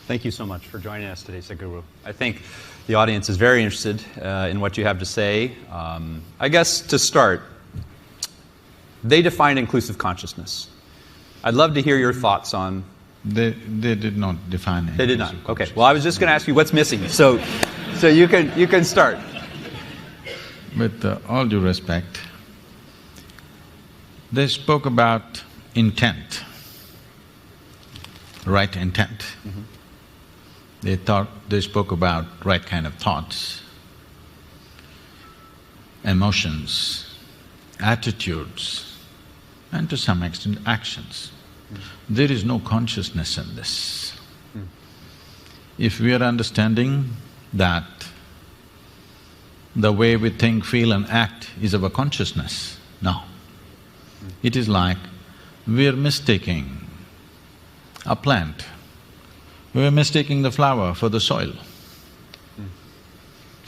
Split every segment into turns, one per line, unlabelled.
Thank you so much for joining us today, Sadguru. I think the audience is very interested in what you have to say. I guess to start, they define inclusive consciousness. I'd love to hear your thoughts on...
They did not define it.
They did not. Okay. Well, I was just going to ask you what's missing. So you can start.
With all due respect, they spoke about intent, right intent. They spoke about right kind of thoughts, emotions, attitudes, and to some extent actions. There is no consciousness in this. If we are understanding that the way we think, feel and act is our consciousness, no. It is like we're mistaking a plant, we're mistaking the flower for the soil.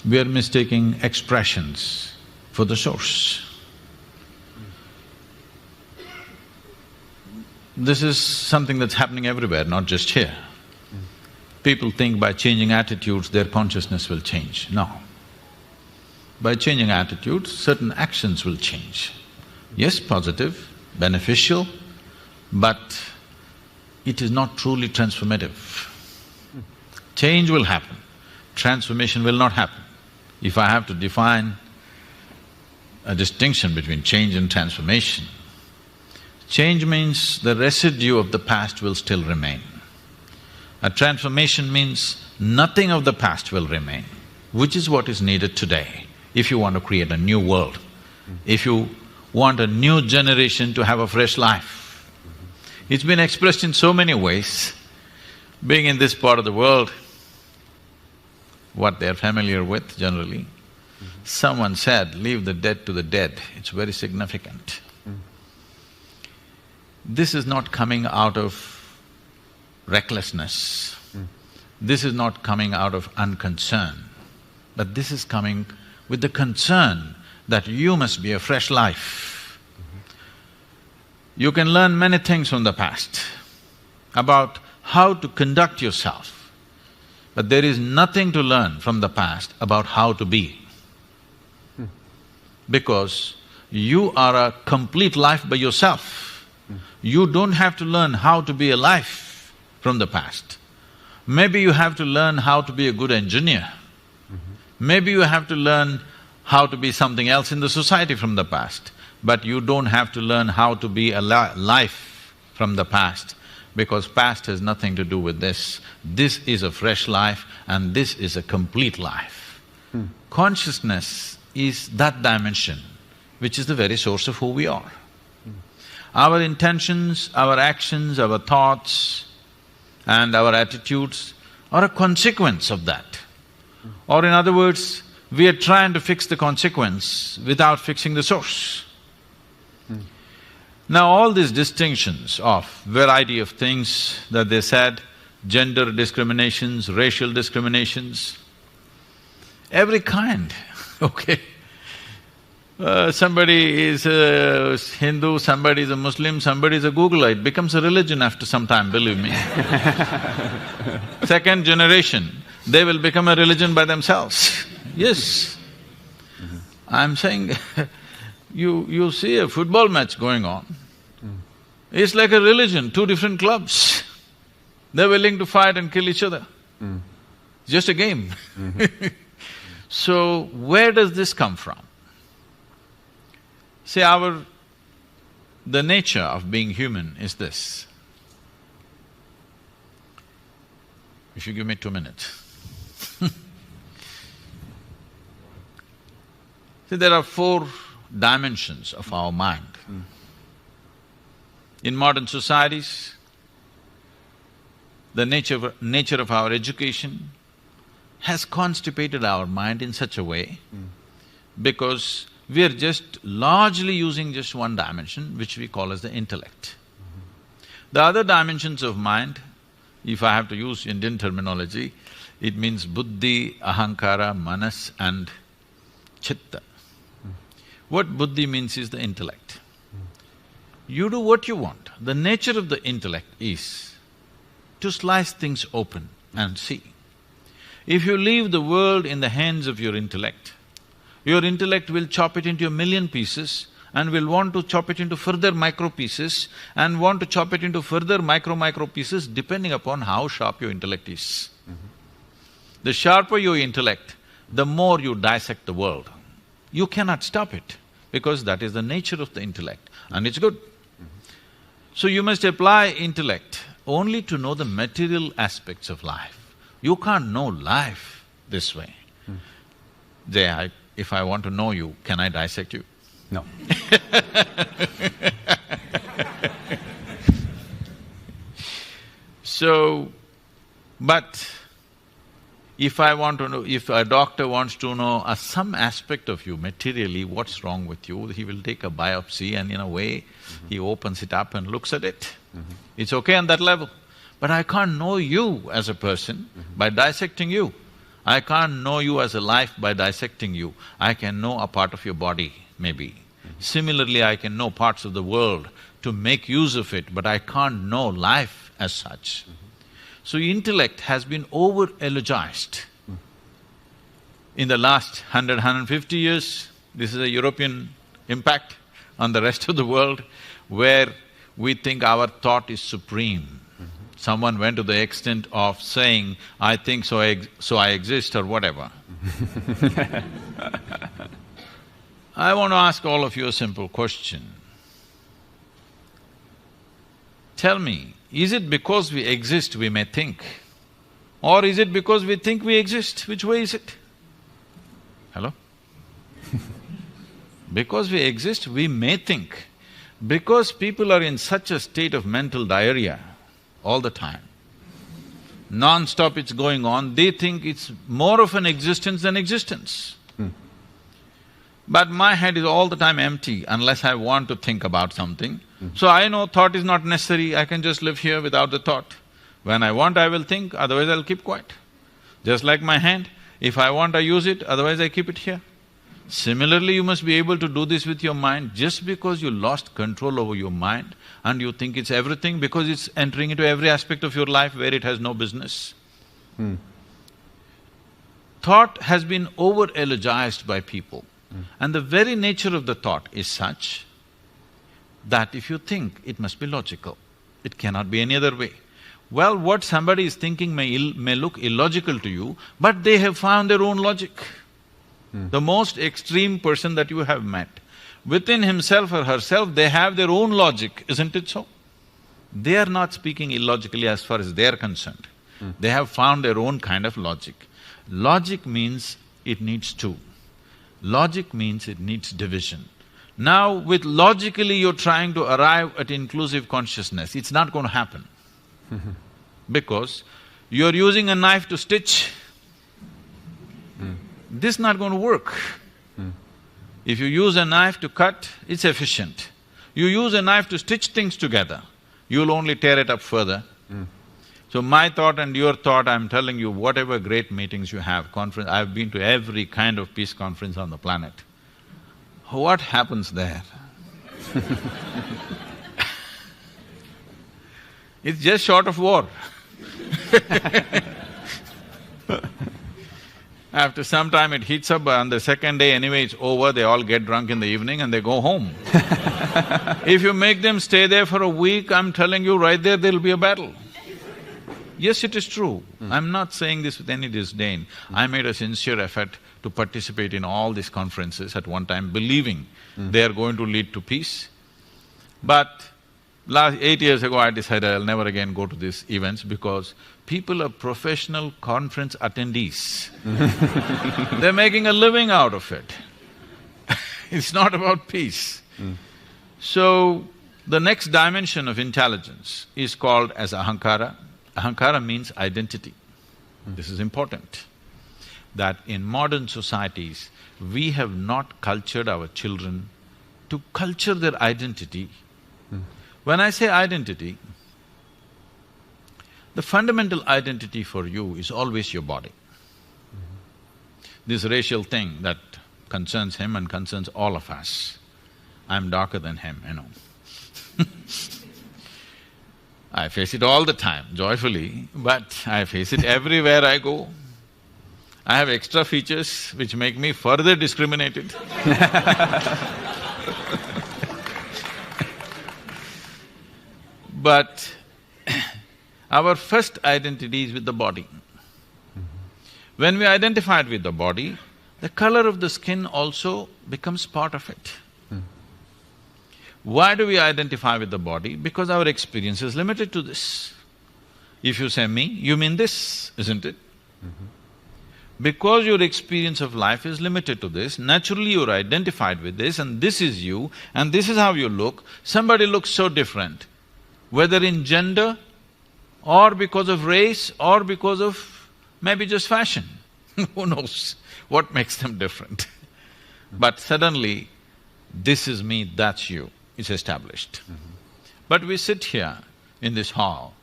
We're mistaking expressions for the source. This is something that's happening everywhere, not just here. People think by changing attitudes, their consciousness will change. No. By changing attitudes, certain actions will change. Yes, positive, beneficial, but it is not truly transformative. Change will happen, transformation will not happen. If I have to define a distinction between change and transformation, change means the residue of the past will still remain. A transformation means nothing of the past will remain, which is what is needed today if you want to create a new world, if you want a new generation to have a fresh life. It's been expressed in so many ways. Being in this part of the world, what they're familiar with generally, someone said, leave the dead to the dead, it's very significant. This is not coming out of recklessness, this is not coming out of unconcern, but this is coming with the concern that you must be a fresh life. You can learn many things from the past about how to conduct yourself, but there is nothing to learn from the past about how to be. Because you are a complete life by yourself. You don't have to learn how to be a life from the past. Maybe you have to learn how to be a good engineer. Maybe you have to learn how to be something else in the society from the past, but you don't have to learn how to be a life from the past, because past has nothing to do with this. This is a fresh life and this is a complete life. Consciousness is that dimension which is the very source of who we are. Our intentions, our actions, our thoughts and our attitudes are a consequence of that. Or in other words, we are trying to fix the consequence without fixing the source. Now all these distinctions of variety of things that they said, gender discriminations, racial discriminations, every kind, okay. Somebody is a Hindu, somebody is a Muslim, somebody is a Googler, it becomes a religion after some time, believe me. Second generation, they will become a religion by themselves. Yes. I'm saying, you see a football match going on, it's like a religion, two different clubs. They're willing to fight and kill each other. It's just a game. So, where does this come from? See, the nature of being human is this. If you give me 2 minutes. See, there are 4 dimensions of our mind. In modern societies, the nature of our education has constipated our mind in such a way because we are just largely using just one dimension, which we call as the intellect. The other dimensions of mind, if I have to use Indian terminology, it means buddhi, ahankara, manas and chitta. What buddhi means is the intellect. You do what you want. The nature of the intellect is to slice things open and see. If you leave the world in the hands of your intellect will chop it into a million pieces and will want to chop it into further micro pieces and want to chop it into further micro pieces depending upon how sharp your intellect is. The sharper your intellect, the more you dissect the world. You cannot stop it because that is the nature of the intellect and it's good. So you must apply intellect only to know the material aspects of life. You can't know life this way. Jay, if I want to know you, can I dissect you?
No.
So, but if I want to know, if a doctor wants to know some aspect of you materially, what's wrong with you, he will take a biopsy and in a way, he opens it up and looks at it. It's okay on that level. But I can't know you as a person by dissecting you. I can't know you as a life by dissecting you. I can know a part of your body, maybe. Similarly, I can know parts of the world to make use of it, but I can't know life as such. So intellect has been over-eulogized. In the last 150 years, this is a European impact on the rest of the world, where we think our thought is supreme. Someone went to the extent of saying, I think so I exist or whatever. I want to ask all of you a simple question. Tell me, is it because we exist we may think? Or is it because we think we exist? Which way is it? Hello? Because we exist, we may think. Because people are in such a state of mental diarrhea all the time, non-stop it's going on, they think it's more of an existence than existence. But my head is all the time empty unless I want to think about something. So I know thought is not necessary, I can just live here without the thought. When I want, I will think, otherwise I'll keep quiet. Just like my hand, if I want, I use it, otherwise I keep it here. Similarly, you must be able to do this with your mind. Just because you lost control over your mind and you think it's everything because it's entering into every aspect of your life where it has no business. Thought has been over-eulogized by people. And the very nature of the thought is such that if you think, it must be logical. It cannot be any other way. Well, what somebody is thinking may look illogical to you, but they have found their own logic. The most extreme person that you have met, within himself or herself, they have their own logic, isn't it so? They are not speaking illogically as far as they're concerned. They have found their own kind of logic. Logic means it needs two. Logic means it needs division. Now, with logically you're trying to arrive at inclusive consciousness, it's not going to happen. Because you're using a knife to stitch, this is not going to work. If you use a knife to cut, it's efficient. You use a knife to stitch things together, you'll only tear it up further. So my thought and your thought, I'm telling you, whatever great meetings you have, conference… I've been to every kind of peace conference on the planet. What happens there? It's just short of war. After some time it heats up, on the second day anyway it's over, they all get drunk in the evening and they go home. If you make them stay there for a week, I'm telling you right there'll be a battle. Yes, it is true. I'm not saying this with any disdain. I made a sincere effort to participate in all these conferences at one time, believing they are going to lead to peace. But 8 years ago, I decided I'll never again go to these events because people are professional conference attendees. They're making a living out of it. It's not about peace. So, the next dimension of intelligence is called as ahankara. Ahankara means identity. This is important, that in modern societies, we have not cultured our children to culture their identity. When I say identity, the fundamental identity for you is always your body. This racial thing that concerns him and concerns all of us. I'm darker than him, you know. I face it all the time, joyfully, but I face it everywhere I go. I have extra features which make me further discriminated. But our first identity is with the body. When we identified with the body, the color of the skin also becomes part of it. Why do we identify with the body? Because our experience is limited to this. If you say me, you mean this, isn't it? Because your experience of life is limited to this, naturally you're identified with this and this is you and this is how you look. Somebody looks so different, whether in gender or because of race or because of maybe just fashion. Who knows what makes them different? But suddenly, this is me, that's you, it's established. But we sit here in this hall,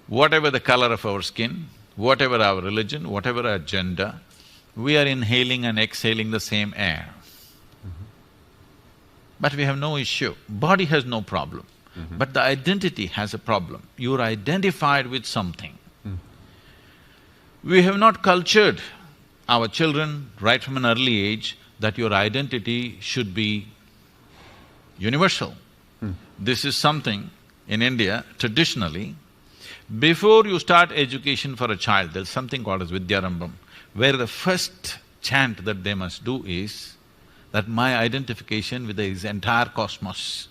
whatever the color of our skin, whatever our religion, whatever our gender, we are inhaling and exhaling the same air. But we have no issue. Body has no problem. But the identity has a problem. You're identified with something. We have not cultured our children right from an early age that your identity should be universal. This is something in India, traditionally, before you start education for a child, there's something called as Vidyarambam, where the first chant that they must do is that my identification with the entire cosmos.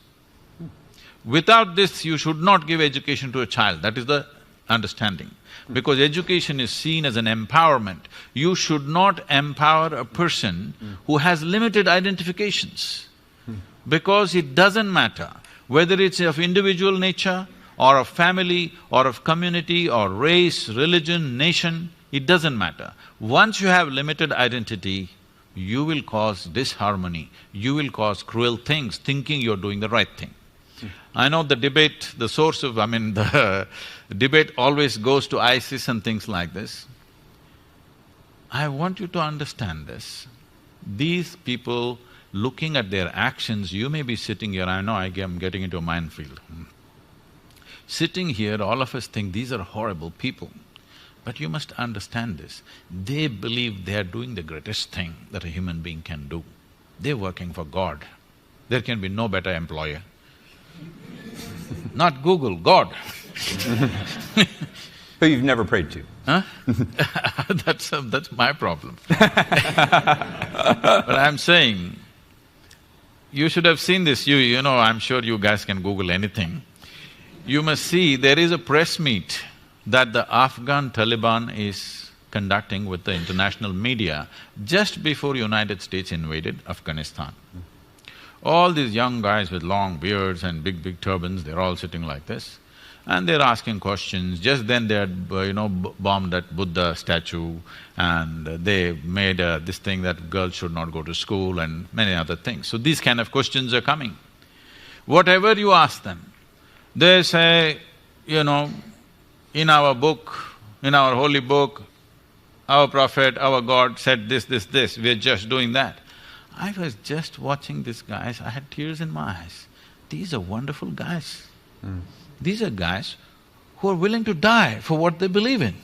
Without this, you should not give education to a child, that is the understanding. Because education is seen as an empowerment. You should not empower a person who has limited identifications. Because it doesn't matter whether it's of individual nature or of family or of community or race, religion, nation, it doesn't matter. Once you have limited identity, you will cause disharmony, you will cause cruel things, thinking you're doing the right thing. I know the debate, the source of… the debate always goes to ISIS and things like this. I want you to understand this. These people, looking at their actions, you may be sitting here, I know I'm getting into a minefield. Sitting here, all of us think these are horrible people. But you must understand this, they believe they are doing the greatest thing that a human being can do. They're working for God. There can be no better employer. Not Google, God.
Who you've never prayed to.
Huh? That's my problem. But I'm saying, you should have seen this, you know, I'm sure you guys can Google anything. You must see, there is a press meet that the Afghan Taliban is conducting with the international media just before United States invaded Afghanistan. All these young guys with long beards and big turbans, they're all sitting like this and they're asking questions. Just then they had, bombed that Buddha statue and they made this thing that girls should not go to school and many other things. So these kind of questions are coming. Whatever you ask them, they say, in our book, in our holy book, our prophet, our God said this, we're just doing that. I was just watching these guys, I had tears in my eyes. These are wonderful guys. These are guys who are willing to die for what they believe in.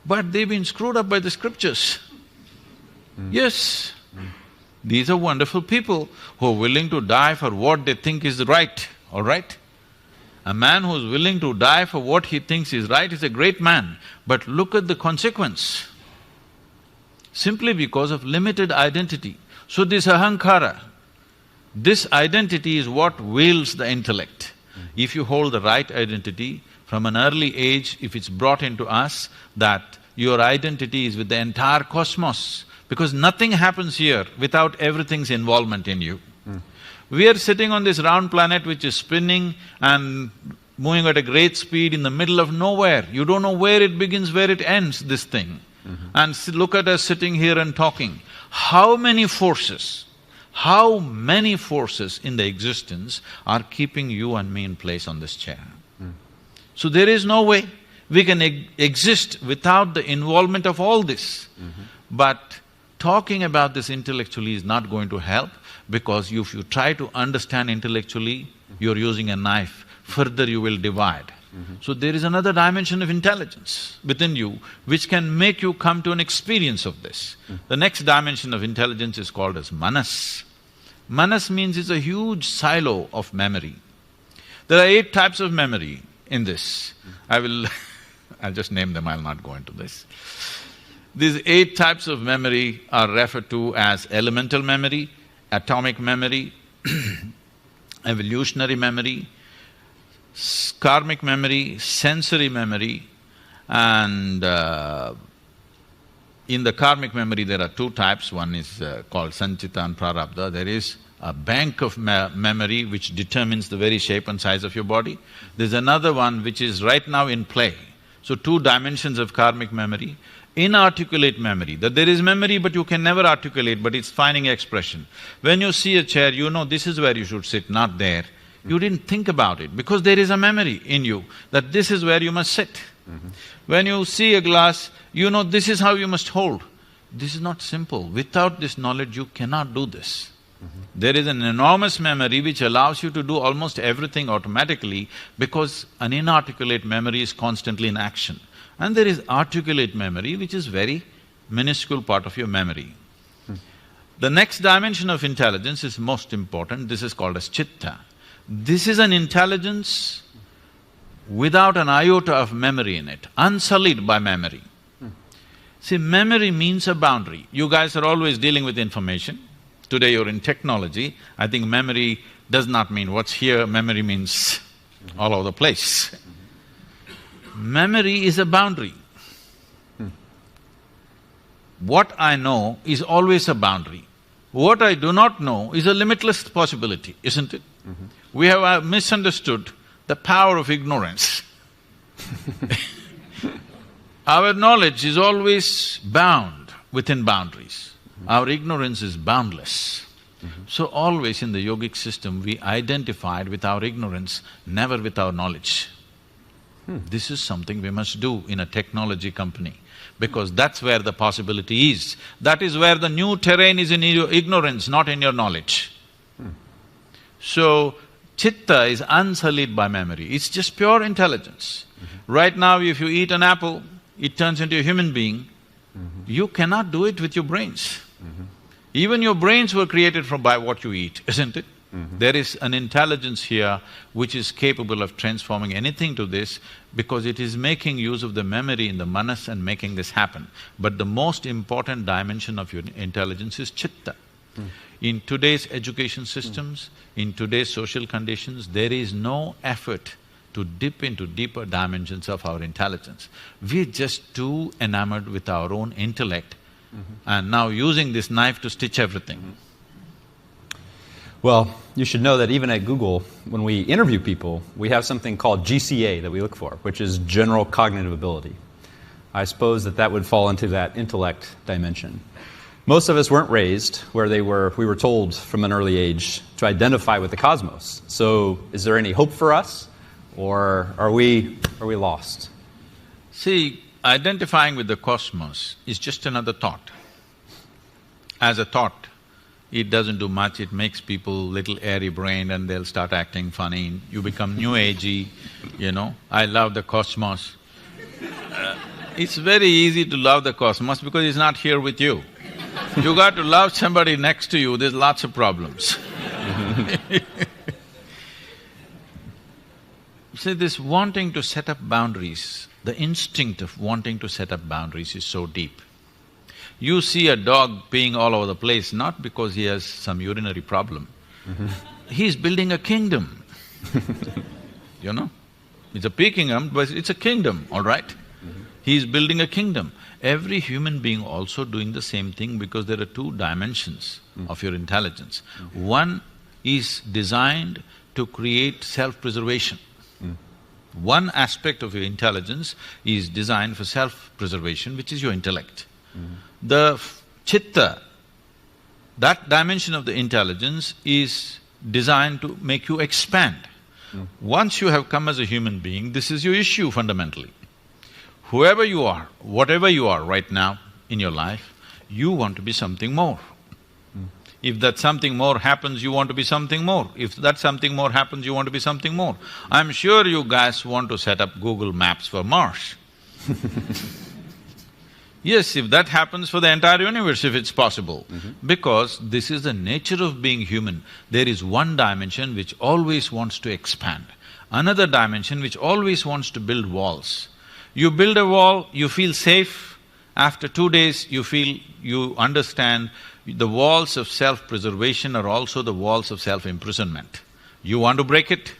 But they've been screwed up by the scriptures. Yes, these are wonderful people who are willing to die for what they think is right, all right? A man who's willing to die for what he thinks is right is a great man, but look at the consequence. Simply because of limited identity. So this ahankara, this identity is what wields the intellect. If you hold the right identity, from an early age, if it's brought into us that your identity is with the entire cosmos, because nothing happens here without everything's involvement in you. We are sitting on this round planet which is spinning and moving at a great speed in the middle of nowhere. You don't know where it begins, where it ends, this thing. And look at us sitting here and talking. How many forces in the existence are keeping you and me in place on this chair? So there is no way we can exist without the involvement of all this. But talking about this intellectually is not going to help, because if you try to understand intellectually, you're using a knife, further you will divide. So there is another dimension of intelligence within you which can make you come to an experience of this. The next dimension of intelligence is called as manas. Manas means it's a huge silo of memory. There are 8 types of memory in this. I'll just name them, I'll not go into this. These 8 types of memory are referred to as elemental memory, atomic memory, evolutionary memory, karmic memory, sensory memory, and in the karmic memory there are 2 types. One is called sanchita and prarabdha. There is a bank of memory which determines the very shape and size of your body. There's another one which is right now in play. So 2 dimensions of karmic memory. Inarticulate memory, that there is memory but you can never articulate, but it's finding expression. When you see a chair, you know this is where you should sit, not there. You didn't think about it because there is a memory in you that this is where you must sit. When you see a glass, you know this is how you must hold. This is not simple. Without this knowledge, you cannot do this. There is an enormous memory which allows you to do almost everything automatically because an inarticulate memory is constantly in action. And there is articulate memory which is very minuscule part of your memory. The next dimension of intelligence is most important, this is called as chitta. This is an intelligence without an iota of memory in it, unsullied by memory. See, memory means a boundary. You guys are always dealing with information. Today you're in technology. I think memory does not mean what's here, memory means all over the place. Memory is a boundary. What I know is always a boundary. What I do not know is a limitless possibility, isn't it? We have misunderstood the power of ignorance. Our knowledge is always bound within boundaries. Our ignorance is boundless. So always in the yogic system, we identified with our ignorance, never with our knowledge. This is something we must do in a technology company, because that's where the possibility is. That is where the new terrain is in your ignorance, not in your knowledge. So, chitta is unsullied by memory, it's just pure intelligence. Right now, if you eat an apple, it turns into a human being. You cannot do it with your brains. Even your brains were created by what you eat, isn't it? There is an intelligence here which is capable of transforming anything to this because it is making use of the memory in the manas and making this happen. But the most important dimension of your intelligence is chitta. In today's education systems, in today's social conditions, there is no effort to dip into deeper dimensions of our intelligence. We're just too enamored with our own intellect and now using this knife to stitch everything.
Well, you should know that even at Google, when we interview people, we have something called GCA that we look for, which is general cognitive ability. I suppose that would fall into that intellect dimension. Most of us weren't raised where we were told from an early age to identify with the cosmos. So, is there any hope for us, or are we lost?
See, identifying with the cosmos is just another thought. As a thought, it doesn't do much, it makes people little airy-brained and they'll start acting funny. You become new agey, you know, I love the cosmos. It's very easy to love the cosmos because it's not here with you. You got to love somebody next to you, there's lots of problems. See, this wanting to set up boundaries, the instinct of wanting to set up boundaries is so deep. You see a dog peeing all over the place, not because he has some urinary problem. He's building a kingdom, you know? It's a pea kingdom, but it's a kingdom, all right? He's building a kingdom. Every human being also doing the same thing because there are 2 dimensions of your intelligence. One is designed to create self-preservation. One aspect of your intelligence is designed for self-preservation, which is your intellect. The chitta, that dimension of the intelligence is designed to make you expand. Once you have come as a human being, this is your issue fundamentally. Whoever you are, whatever you are right now in your life, you want to be something more. If that something more happens, you want to be something more. If that something more happens, you want to be something more. I'm sure you guys want to set up Google Maps for Mars. Yes, if that happens for the entire universe, if it's possible. Because this is the nature of being human. There is one dimension which always wants to expand, another dimension which always wants to build walls. You build a wall, you feel safe. After 2 days, you understand the walls of self-preservation are also the walls of self-imprisonment. You want to break it?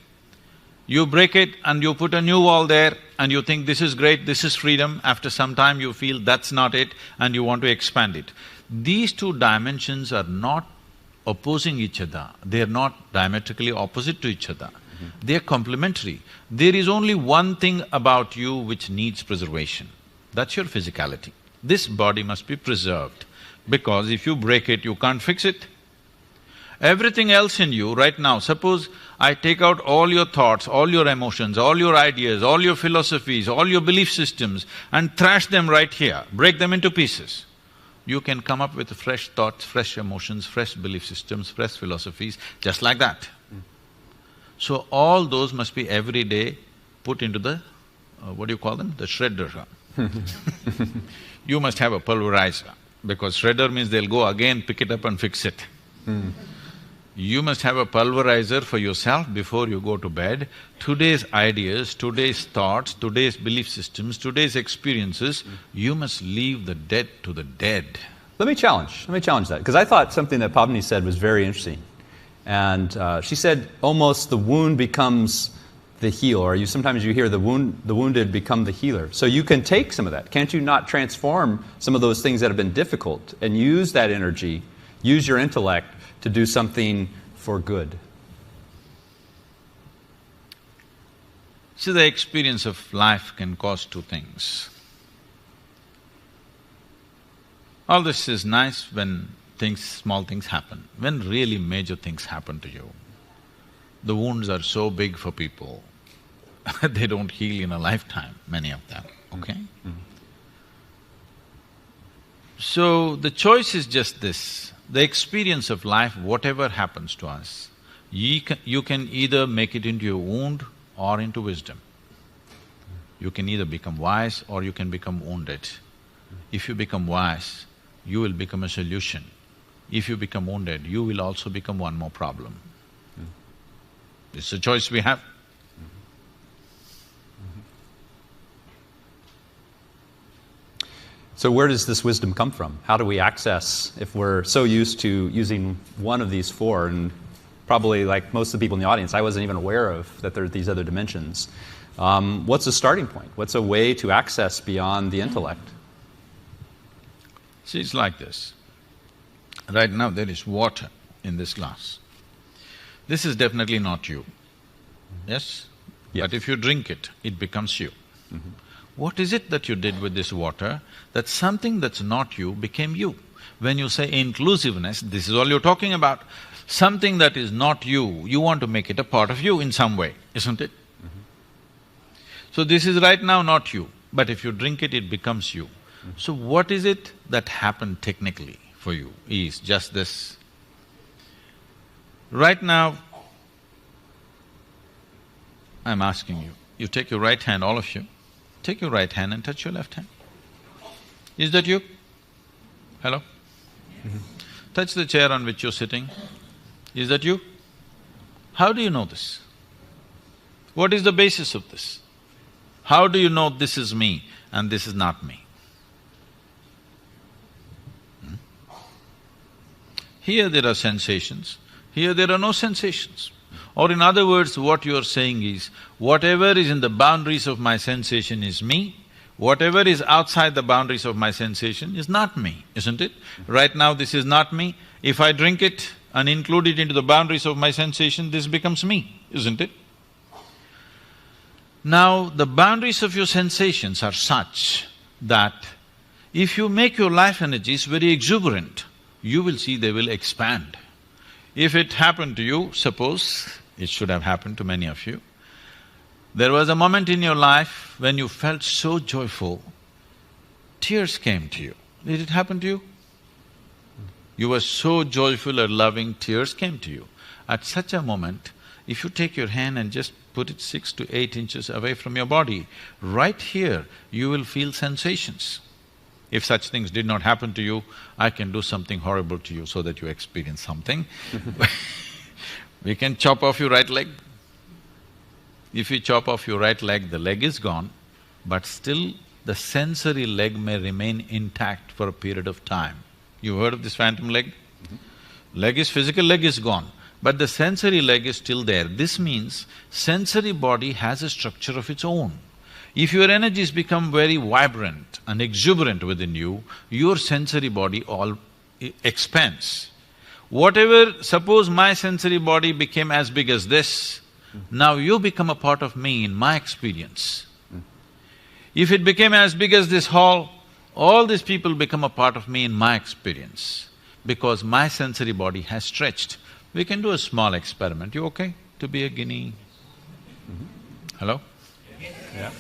You break it and you put a new wall there and you think this is great, this is freedom. After some time you feel that's not it and you want to expand it. These two dimensions are not opposing each other, they are not diametrically opposite to each other. They are complementary. There is only one thing about you which needs preservation, that's your physicality. This body must be preserved, because if you break it, you can't fix it. Everything else in you right now, suppose I take out all your thoughts, all your emotions, all your ideas, all your philosophies, all your belief systems and thrash them right here, break them into pieces. You can come up with fresh thoughts, fresh emotions, fresh belief systems, fresh philosophies, just like that. So all those must be every day put into the… what do you call them? The shredder. You must have a pulverizer, because shredder means they'll go again, pick it up and fix it. You must have a pulverizer for yourself before you go to bed. Today's ideas, today's thoughts, today's belief systems, today's experiences, you must leave the dead to the dead.
Let me challenge that, because I thought something that Pavni said was very interesting. And she said almost the wound becomes the healer, or sometimes you hear the wounded become the healer. So you can take some of that. Can't you not transform some of those things that have been difficult and use that energy, use your intellect to do something for good?
See, the experience of life can cause two things. All this is nice when small things happen. When really major things happen to you, the wounds are so big for people, they don't heal in a lifetime, many of them, okay? So, the choice is just this. The experience of life, whatever happens to us, you can either make it into a wound or into wisdom. You can either become wise or you can become wounded. If you become wise, you will become a solution. If you become wounded, you will also become one more problem. It's a choice we have.
So where does this wisdom come from? How do we access, if we're so used to using one of these four, and probably like most of the people in the audience, I wasn't even aware of that there are these other dimensions. What's a starting point? What's a way to access beyond the intellect?
See, it's like this. Right now there is water in this glass. This is definitely not you, yes?
Yes.
But if you drink it, it becomes you. What is it that you did with this water, that something that's not you became you? When you say inclusiveness, this is all you're talking about. Something that is not you, you want to make it a part of you in some way, isn't it? So this is right now not you, but if you drink it, it becomes you. So what is it that happened technically for you is just this. Right now, I'm asking you, you take your right hand, all of you, take your right hand and touch your left hand. Is that you? Hello? Touch the chair on which you're sitting. Is that you? How do you know this? What is the basis of this? How do you know this is me and this is not me? Here there are sensations, here there are no sensations. Or in other words, what you're saying is, whatever is in the boundaries of my sensation is me, whatever is outside the boundaries of my sensation is not me, isn't it? Right now this is not me. If I drink it and include it into the boundaries of my sensation, this becomes me, isn't it? Now, the boundaries of your sensations are such that if you make your life energies very exuberant, you will see they will expand. If it happened to you, suppose, it should have happened to many of you, there was a moment in your life when you felt so joyful, tears came to you. Did it happen to you? You were so joyful or loving, tears came to you. At such a moment, if you take your hand and just put it 6 to 8 inches away from your body, right here, you will feel sensations. If such things did not happen to you, I can do something horrible to you so that you experience something. We can chop off your right leg. If you chop off your right leg, the leg is gone, but still the sensory leg may remain intact for a period of time. You heard of this phantom leg? Leg is… physical leg is gone, but the sensory leg is still there. This means sensory body has a structure of its own. If your energies become very vibrant and exuberant within you, your sensory body all expands. Whatever… suppose my sensory body became as big as this, now you become a part of me in my experience. If it became as big as this hall, all these people become a part of me in my experience, because my sensory body has stretched. We can do a small experiment. You okay to be a guinea? Hello?
Yeah.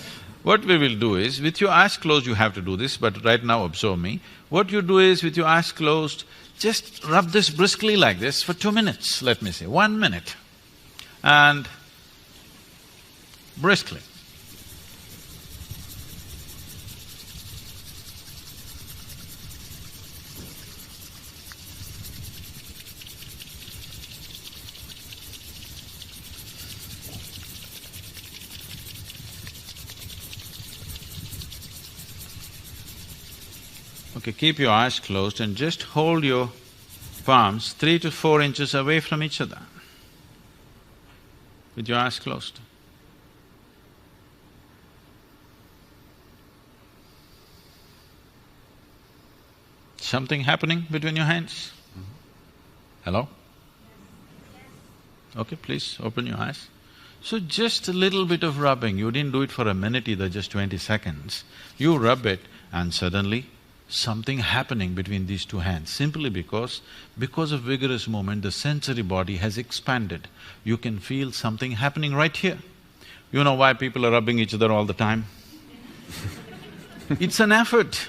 What we will do is, with your eyes closed you have to do this, but right now observe me. What you do is, with your eyes closed, just rub this briskly like this for 2 minutes, let me say, 1 minute. And briskly. Okay, keep your eyes closed and just hold your palms 3 to 4 inches away from each other with your eyes closed. Something happening between your hands? Hello? Okay, please open your eyes. So just a little bit of rubbing, you didn't do it for a minute either, just 20 seconds. You rub it and suddenly something happening between these two hands, simply because of vigorous movement, the sensory body has expanded. You can feel something happening right here. You know why people are rubbing each other all the time? It's an effort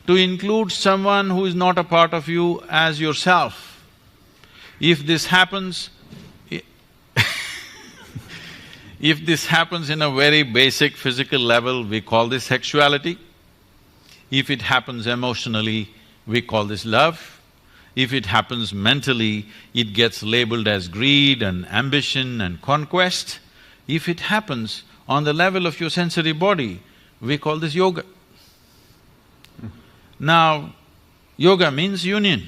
to include someone who is not a part of you as yourself. If this happens, if this happens in a very basic physical level, we call this sexuality. If it happens emotionally, we call this love. If it happens mentally, it gets labeled as greed and ambition and conquest. If it happens on the level of your sensory body, we call this yoga. Now, yoga means union.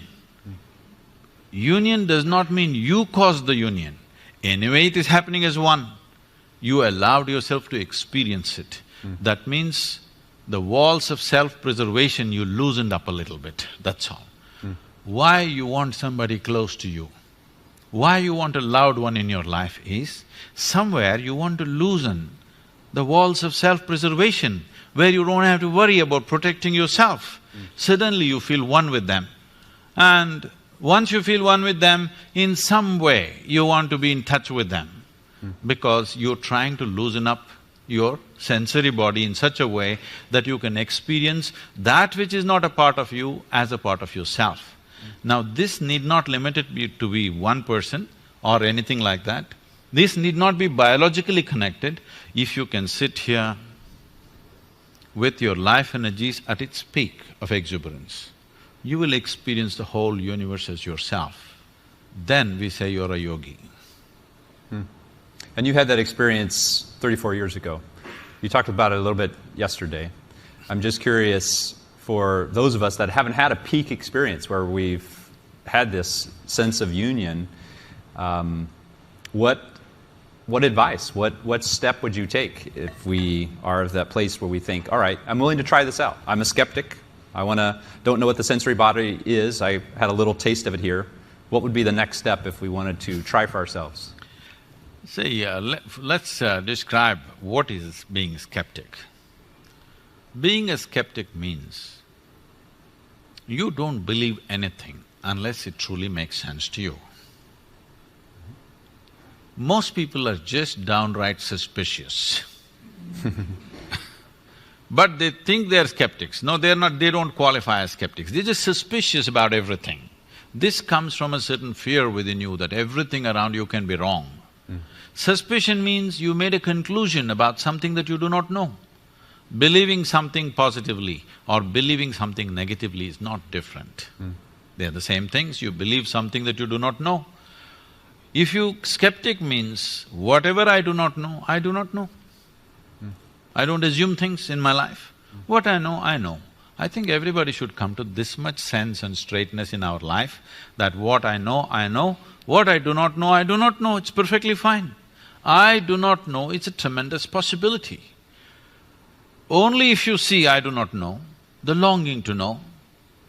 Union does not mean you caused the union. Anyway, it is happening as one. You allowed yourself to experience it. That means the walls of self-preservation you loosened up a little bit, that's all. Why you want somebody close to you, why you want a loved one in your life is, somewhere you want to loosen the walls of self-preservation where you don't have to worry about protecting yourself. Suddenly you feel one with them. And once you feel one with them, in some way you want to be in touch with them because you're trying to loosen up your sensory body in such a way that you can experience that which is not a part of you as a part of yourself. Now this need not limit it to be one person or anything like that. This need not be biologically connected. If you can sit here with your life energies at its peak of exuberance, you will experience the whole universe as yourself. Then we say you're a yogi.
And you had that experience 34 years ago. You talked about it a little bit yesterday. I'm just curious, for those of us that haven't had a peak experience where we've had this sense of union, what advice, what step would you take if we are at that place where we think, all right, I'm willing to try this out. I'm a skeptic. Don't know what the sensory body is. I had a little taste of it here. What would be the next step if we wanted to try for ourselves?
See, let's describe what is being skeptic. Being a skeptic means you don't believe anything unless it truly makes sense to you. Most people are just downright suspicious. But they think they're skeptics. No, they're not, they don't qualify as skeptics. They're just suspicious about everything. This comes from a certain fear within you that everything around you can be wrong. Suspicion means you made a conclusion about something that you do not know. Believing something positively or believing something negatively is not different. They're the same things. You believe something that you do not know. If you… skeptic means, whatever I do not know, I do not know. I don't assume things in my life. What I know, I know. I think everybody should come to this much sense and straightness in our life that what I know, I know. What I do not know, I do not know. It's perfectly fine. I do not know, it's a tremendous possibility. Only if you see I do not know, the longing to know,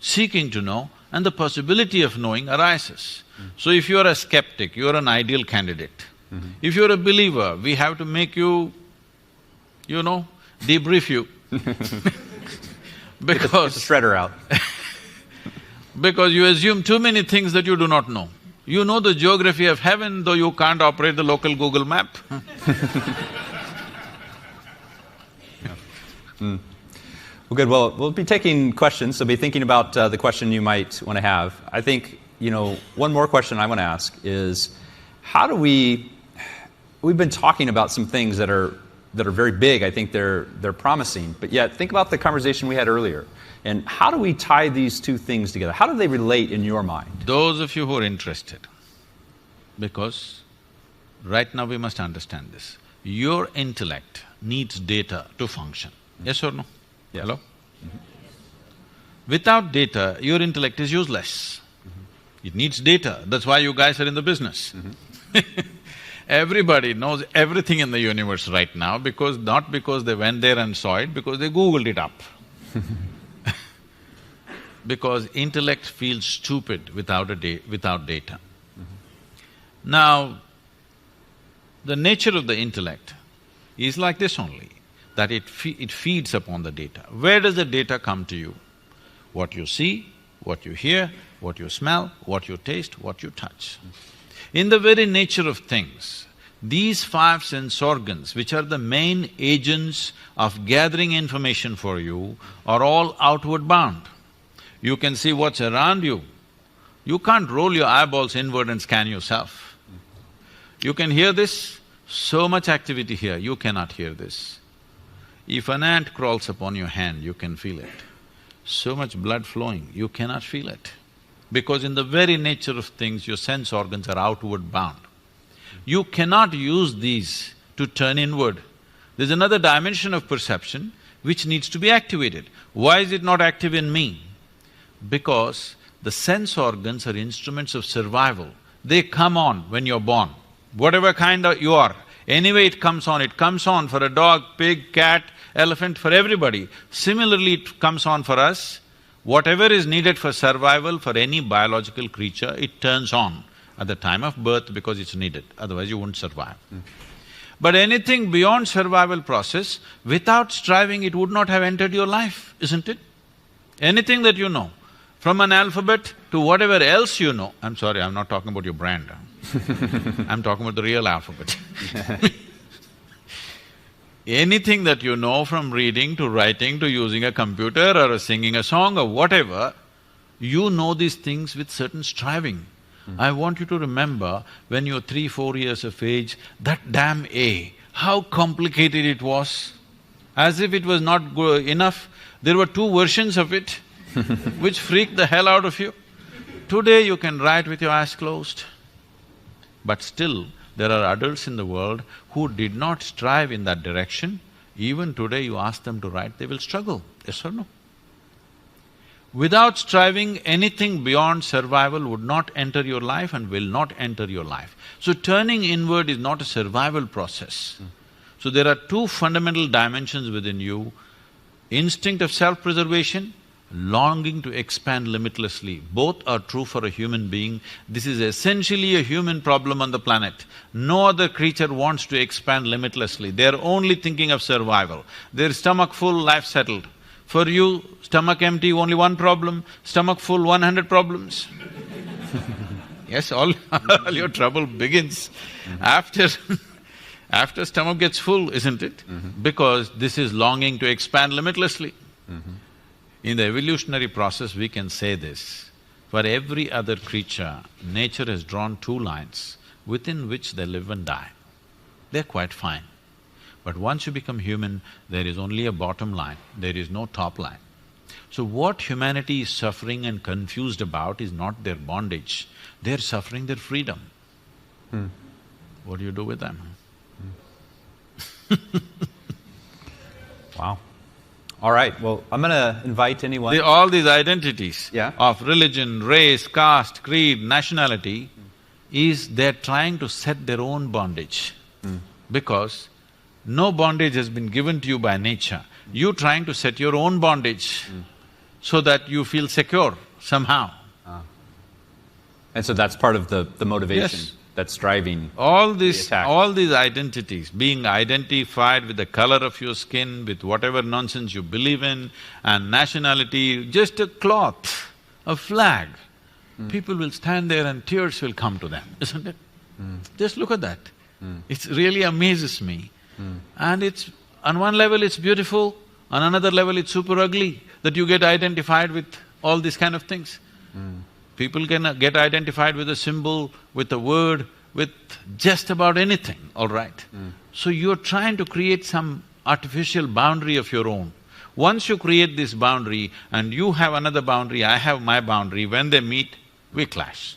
seeking to know, and the possibility of knowing arises. So if you are a skeptic, you are an ideal candidate. If you are a believer, we have to make you, debrief you. Because…
Get the shredder out.
because you assume too many things that you do not know. You know the geography of heaven, though you can't operate the local Google map.
Well, good. Well, we'll be taking questions, so be thinking about the question you might want to have. I think, one more question I want to ask is, how do we… We've been talking about some things that are very big. I think they're promising, but yet think about the conversation we had earlier. And how do we tie these two things together? How do they relate in your mind?
Those of you who are interested, because right now we must understand this. Your intellect needs data to function. Yes or no?
Yes.
Hello? Without data, your intellect is useless. It needs data, that's why you guys are in the business. Everybody knows everything in the universe right now not because they went there and saw it, because they Googled it up. Because intellect feels stupid without data. Now, the nature of the intellect is like this only, that it feeds upon the data. Where does the data come to you? What you see, what you hear, what you smell, what you taste, what you touch. In the very nature of things, these five sense organs, which are the main agents of gathering information for you, are all outward bound. You can see what's around you. You can't roll your eyeballs inward and scan yourself. You can hear this, so much activity here, you cannot hear this. If an ant crawls upon your hand, you can feel it. So much blood flowing, you cannot feel it. Because in the very nature of things, your sense organs are outward bound. You cannot use these to turn inward. There's another dimension of perception which needs to be activated. Why is it not active in me? Because the sense organs are instruments of survival. They come on when you're born, whatever kind you are. Anyway it comes on for a dog, pig, cat, elephant, for everybody. Similarly, it comes on for us. Whatever is needed for survival for any biological creature, it turns on at the time of birth because it's needed, otherwise you wouldn't survive. But anything beyond survival process, without striving, it would not have entered your life, isn't it? Anything that you know, from an alphabet to whatever else you know… I'm sorry, I'm not talking about your brand, I'm talking about the real alphabet. Anything that you know, from reading to writing to using a computer or singing a song or whatever, you know these things with certain striving. I want you to remember when you're 3, 4 years of age, that damn A, how complicated it was. As if it was not enough, there were 2 versions of it which freaked the hell out of you. Today you can write with your eyes closed. But still, there are adults in the world who did not strive in that direction. Even today you ask them to write, they will struggle, yes or no? Without striving, anything beyond survival would not enter your life and will not enter your life. So turning inward is not a survival process. So there are 2 fundamental dimensions within you: instinct of self-preservation, longing to expand limitlessly. Both are true for a human being. This is essentially a human problem on the planet. No other creature wants to expand limitlessly. They're only thinking of survival. Their stomach full, life settled. For you, stomach empty, only 1 problem, stomach full, 100 problems. Yes, all your trouble begins after After stomach gets full, isn't it? Because this is longing to expand limitlessly. In the evolutionary process, we can say this. For every other creature, nature has drawn two lines within which they live and die. They're quite fine. But once you become human, there is only a bottom line, there is no top line. So what humanity is suffering and confused about is not their bondage, they're suffering their freedom. What do you do with them?
Wow. All right, well, I'm gonna invite anyone…
All these identities
Yeah.
of religion, race, caste, creed, nationality is they're trying to set their own bondage. Because no bondage has been given to you by nature. You're trying to set your own bondage so that you feel secure somehow.
And so that's part of the motivation
Yes.
that's driving…
All
The attack.
these identities, being identified with the color of your skin, with whatever nonsense you believe in, and nationality, just a cloth, a flag, people will stand there and tears will come to them, isn't it? Just look at that. It really amazes me. And it's… on one level it's beautiful, on another level it's super ugly that you get identified with all these kind of things. People can get identified with a symbol, with a word, with just about anything, all right? So you're trying to create some artificial boundary of your own. Once you create this boundary and you have another boundary, I have my boundary, when they meet, we clash.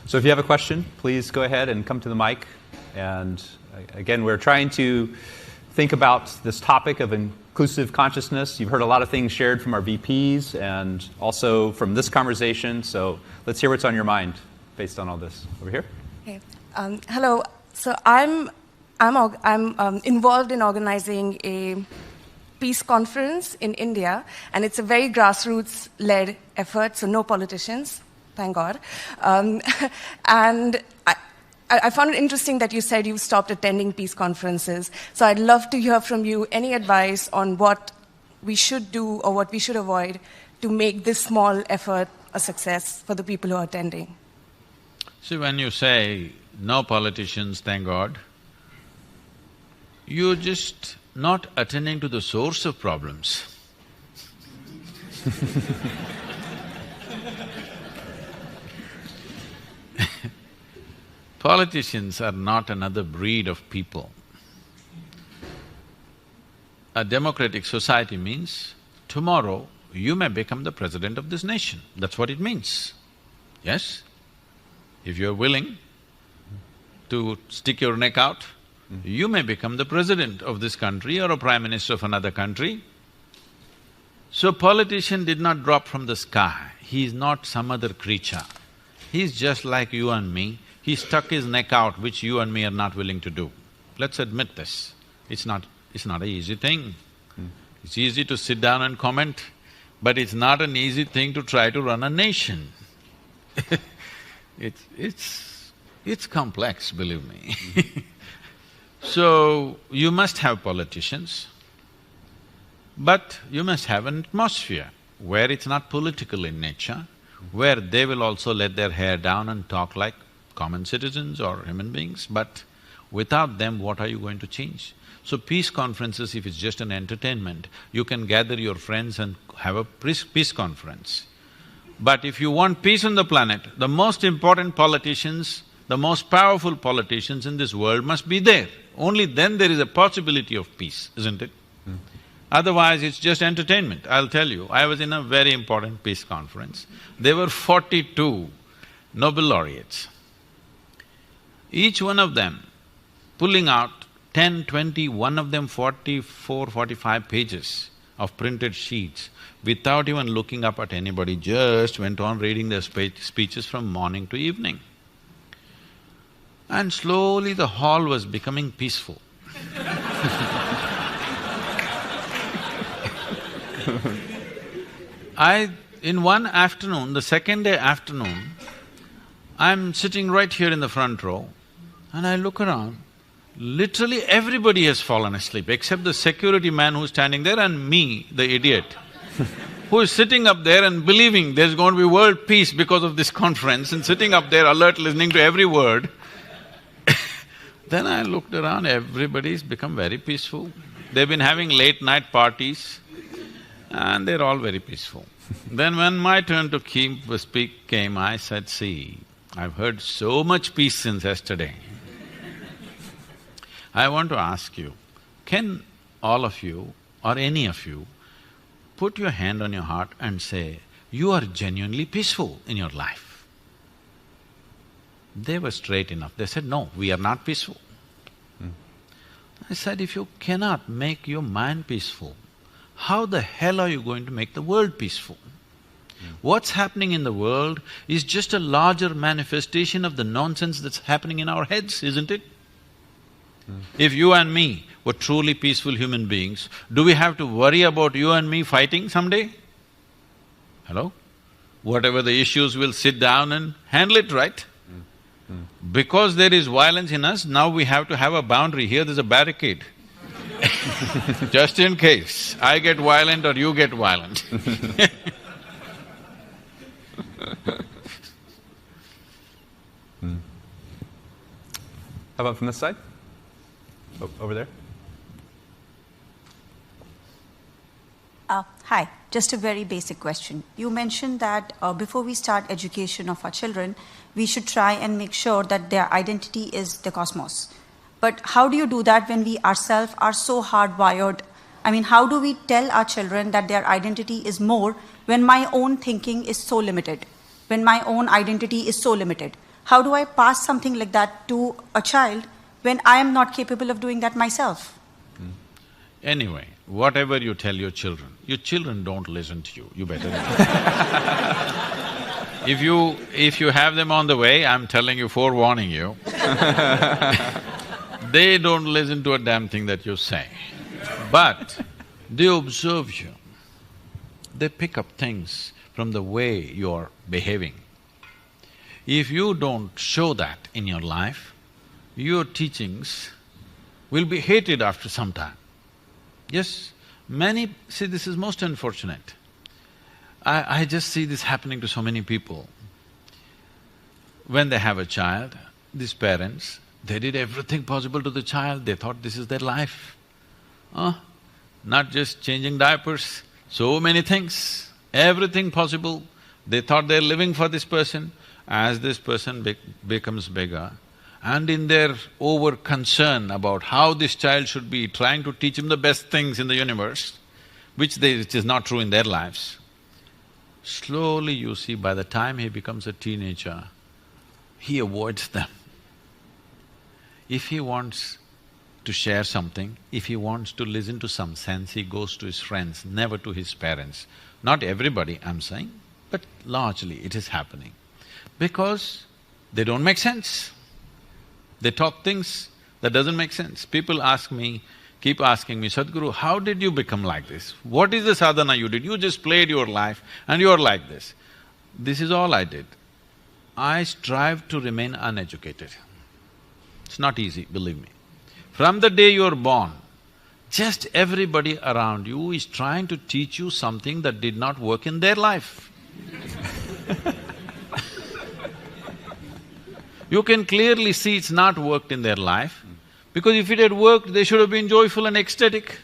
So if you have a question, please go ahead and come to the mic. And again, we're trying to think about this topic of inclusive consciousness. You've heard a lot of things shared from our VPs and also from this conversation, so let's hear what's on your mind based on all this. Over here.
Okay. Hello. So I'm involved in organizing a peace conference in India, and it's a very grassroots-led effort, so no politicians, thank God. And I found it interesting that you said you stopped attending peace conferences. So I'd love to hear from you any advice on what we should do or what we should avoid to make this small effort a success for the people who are attending.
See, when you say, no politicians, thank God, you're just not attending to the source of problems. Politicians are not another breed of people. A democratic society means tomorrow you may become the president of this nation. That's what it means. Yes? If you're willing to stick your neck out, you may become the president of this country or a prime minister of another country. So politician did not drop from the sky, he is not some other creature. He's just like you and me, he stuck his neck out, which you and me are not willing to do. Let's admit this. It's not an easy thing. It's easy to sit down and comment, but it's not an easy thing to try to run a nation. It's complex, believe me. So, you must have politicians, but you must have an atmosphere where it's not political in nature, where they will also let their hair down and talk like common citizens or human beings, but without them, what are you going to change? So peace conferences, if it's just an entertainment, you can gather your friends and have a peace conference. But if you want peace on the planet, the most important politicians, the most powerful politicians in this world must be there. Only then there is a possibility of peace, isn't it? Otherwise, it's just entertainment. I'll tell you, I was in a very important peace conference. There were 42 Nobel laureates. Each one of them pulling out 10, 20, one of them 44, 45 pages of printed sheets without even looking up at anybody, just went on reading their speeches from morning to evening. And slowly the hall was becoming peaceful. In one afternoon, the second day afternoon, I'm sitting right here in the front row and I look around, literally everybody has fallen asleep except the security man who's standing there and me, the idiot. who is sitting up there and believing there's going to be world peace because of this conference and sitting up there alert, listening to every word. Then I looked around, everybody's become very peaceful. They've been having late night parties and they're all very peaceful. Then when my turn to speak came, I said, see, I've heard so much peace since yesterday. I want to ask you, can all of you or any of you put your hand on your heart and say, you are genuinely peaceful in your life? They were straight enough. They said, no, we are not peaceful. I said, if you cannot make your mind peaceful, how the hell are you going to make the world peaceful? What's happening in the world is just a larger manifestation of the nonsense that's happening in our heads, isn't it? If you and me were truly peaceful human beings, do we have to worry about you and me fighting someday? Hello? Whatever the issues, we'll sit down and handle it, right? Because there is violence in us, now we have to have a boundary. Here there's a barricade. Just in case I get violent or you get violent.
How about from this side? Over there?
Hi, just a very basic question. You mentioned that before we start education of our children, we should try and make sure that their identity is the cosmos. But how do you do that when we ourselves are so hardwired? I mean, how do we tell our children that their identity is more when my own thinking is so limited, when my own identity is so limited? How do I pass something like that to a child when I am not capable of doing that myself?
Anyway, whatever you tell your children don't listen to you, you better know. If you have them on the way, I'm telling you, forewarning you, they don't listen to a damn thing that you say. But they observe you. They pick up things from the way you're behaving. If you don't show that in your life, your teachings will be hated after some time. Yes, see, this is most unfortunate. I just see this happening to so many people. When they have a child, these parents, they did everything possible to the child, they thought this is their life. Not just changing diapers, so many things, everything possible. They thought they're living for this person. As this person becomes bigger, and in their over-concern about how this child should be, trying to teach him the best things in the universe, which is not true in their lives, slowly you see, by the time he becomes a teenager, he avoids them. If he wants to share something, if he wants to listen to some sense, he goes to his friends, never to his parents. Not everybody, I'm saying, but largely it is happening. Because they don't make sense. They talk things that doesn't make sense. People ask me, keep asking me, Sadguru, how did you become like this? What is the sadhana you did? You just played your life and you're like this. This is all I did. I strive to remain uneducated. It's not easy, believe me. From the day you're born, just everybody around you is trying to teach you something that did not work in their life. You can clearly see it's not worked in their life, because if it had worked, they should have been joyful and ecstatic.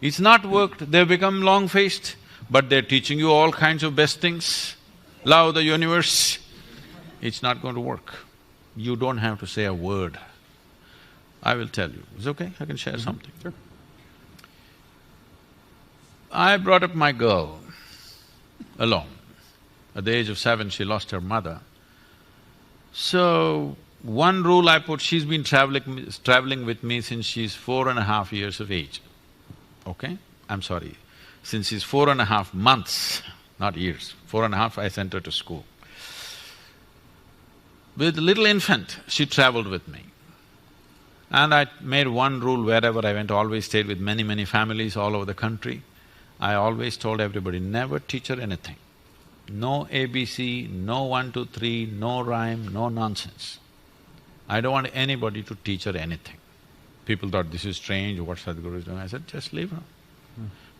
It's not worked, they've become long-faced, but they're teaching you all kinds of best things, love the universe. It's not going to work. You don't have to say a word. I will tell you. Is it okay? I can share something.
Sure.
I brought up my girl alone. At the age of 7, she lost her mother. So, one rule I put, she's been traveling with me since she's 4.5 years of age, okay? I'm sorry, since she's 4.5 months, not years. 4.5, I sent her to school. With little infant, she traveled with me. And I made one rule wherever I went, always stayed with many families all over the country. I always told everybody, never teach her anything. No ABC, no 1, 2, 3, no rhyme, no nonsense. I don't want anybody to teach her anything. People thought, this is strange, what Sadhguru is doing. I said, just leave her.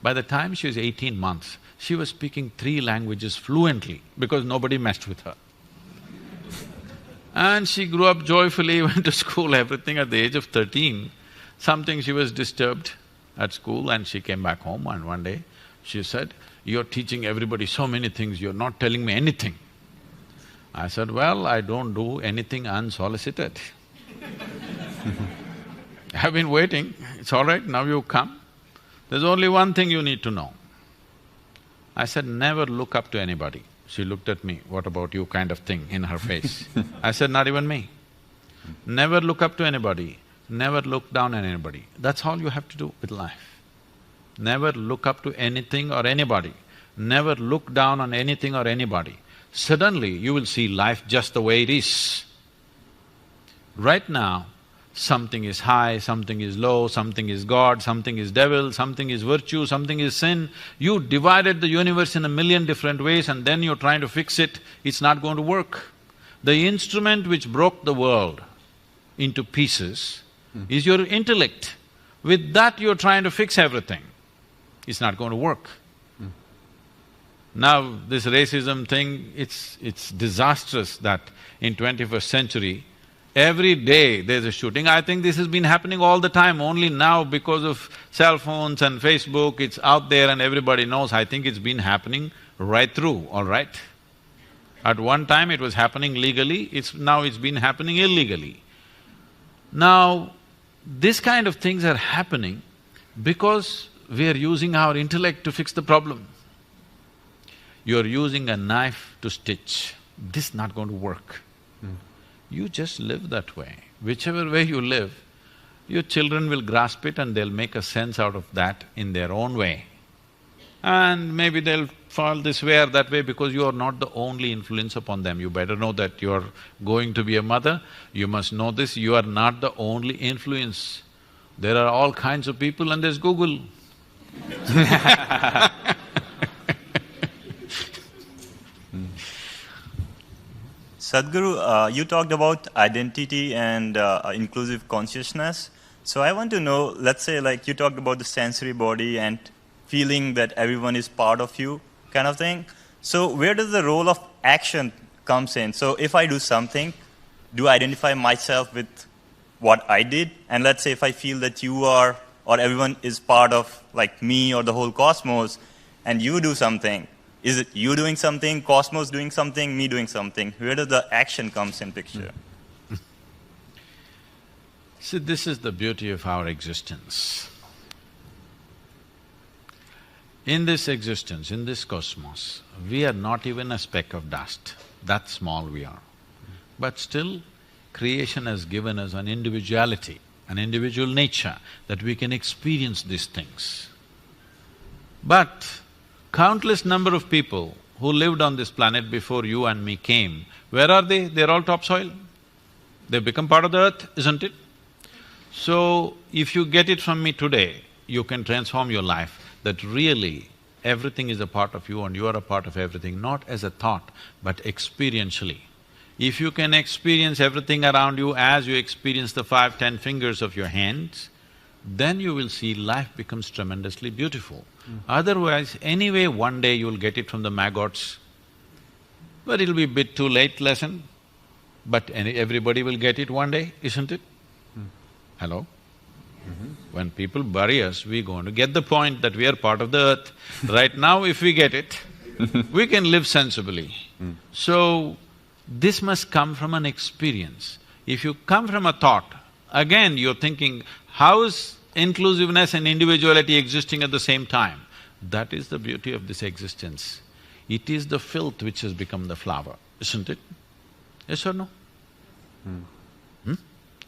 By the time she was 18 months, she was speaking 3 languages fluently because nobody messed with her. And she grew up joyfully, went to school, everything. At the age of 13, she was disturbed at school and she came back home, and one day she said, "You're teaching everybody so many things, you're not telling me anything." I said, "Well, I don't do anything unsolicited." I've been waiting, it's all right, now you come. There's only one thing you need to know. I said, "Never look up to anybody." She looked at me, "What about you?" kind of thing in her face. I said, "Not even me. Never look up to anybody, never look down on anybody. That's all you have to do with life. Never look up to anything or anybody, never look down on anything or anybody. Suddenly you will see life just the way it is. Right now, something is high, something is low, something is God, something is devil, something is virtue, something is sin. You divided the universe in a million different ways and then you're trying to fix it, it's not going to work. The instrument which broke the world into pieces is your intellect. With that you're trying to fix everything. It's not going to work. Now, this racism thing, it's disastrous that in 21st century, every day there's a shooting. I think this has been happening all the time, only now because of cell phones and Facebook, it's out there and everybody knows. I think it's been happening right through, all right? At one time it was happening legally, now it's been happening illegally. Now, this kind of things are happening because we are using our intellect to fix the problem. You're using a knife to stitch, this is not going to work. You just live that way. Whichever way you live, your children will grasp it and they'll make a sense out of that in their own way. And maybe they'll fall this way or that way because you are not the only influence upon them. You better know that you are going to be a mother, you must know this, you are not the only influence. There are all kinds of people and there's Google.
Sadhguru, you talked about identity and inclusive consciousness. So I want to know, let's say like you talked about the sensory body and feeling that everyone is part of you kind of thing. So where does the role of action comes in? So if I do something, do I identify myself with what I did? And let's say if I feel that you are or everyone is part of like me or the whole cosmos and you do something, is it you doing something, cosmos doing something, me doing something? Where does the action comes in picture?
See, this is the beauty of our existence. In this existence, in this cosmos, we are not even a speck of dust, that small we are. But still, creation has given us an individuality, an individual nature, that we can experience these things. But countless number of people who lived on this planet before you and me came, where are they? They're all topsoil. They've become part of the earth, isn't it? So, if you get it from me today, you can transform your life, that really everything is a part of you and you are a part of everything, not as a thought, but experientially. If you can experience everything around you as you experience the 5, 10 fingers of your hands, then you will see life becomes tremendously beautiful. Otherwise, anyway, one day you'll get it from the maggots, but it'll be a bit too late lesson, but everybody will get it one day, isn't it? Hello? When people bury us, we're going to get the point that we are part of the earth. Right now, if we get it, we can live sensibly. So, this must come from an experience. If you come from a thought, again you're thinking, how is inclusiveness and individuality existing at the same time? That is the beauty of this existence. It is the filth which has become the flower, isn't it? Yes or no?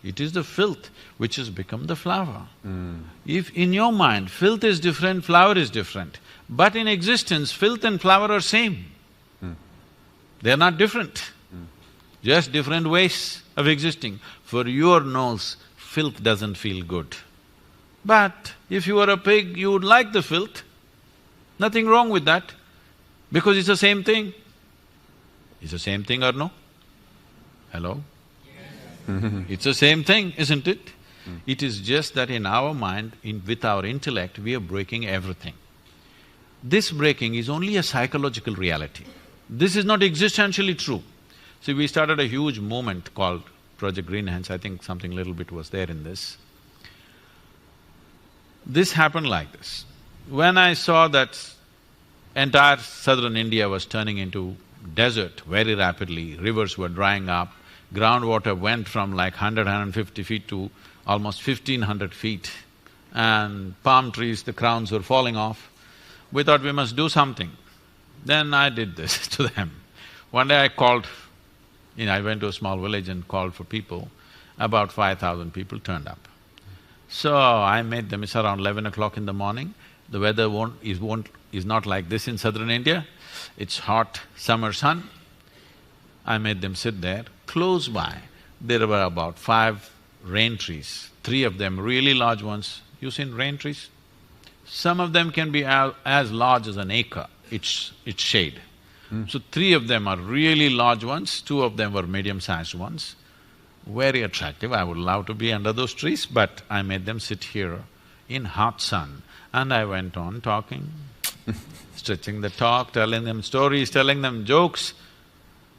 It is the filth which has become the flower. If in your mind filth is different, flower is different, but in existence filth and flower are same. They are not different, just different ways of existing. For your nose, filth doesn't feel good. But if you were a pig, you would like the filth. Nothing wrong with that, because it's the same thing. It's the same thing or no? Hello? It's the same thing, isn't it? It is just that in our mind, with our intellect, we are breaking everything. This breaking is only a psychological reality. This is not existentially true. See, we started a huge movement called Project Green Hands. I think something little bit was there in this. This happened like this. When I saw that entire southern India was turning into desert very rapidly, rivers were drying up, groundwater went from like 150 feet to almost 1,500 feet, and palm trees, the crowns were falling off, we thought we must do something. Then I did this to them. One day I called, I went to a small village and called for people. About 5,000 people turned up. So I made them, it's around 11 o'clock in the morning. The weather is not like this in southern India. It's hot summer sun. I made them sit there. Close by, there were about 5 rain trees, 3 of them really large ones. You seen rain trees? Some of them can be as large as an acre, its shade. So 3 of them are really large ones, 2 of them were medium-sized ones. Very attractive, I would love to be under those trees, but I made them sit here in hot sun. And I went on talking, stretching the talk, telling them stories, telling them jokes.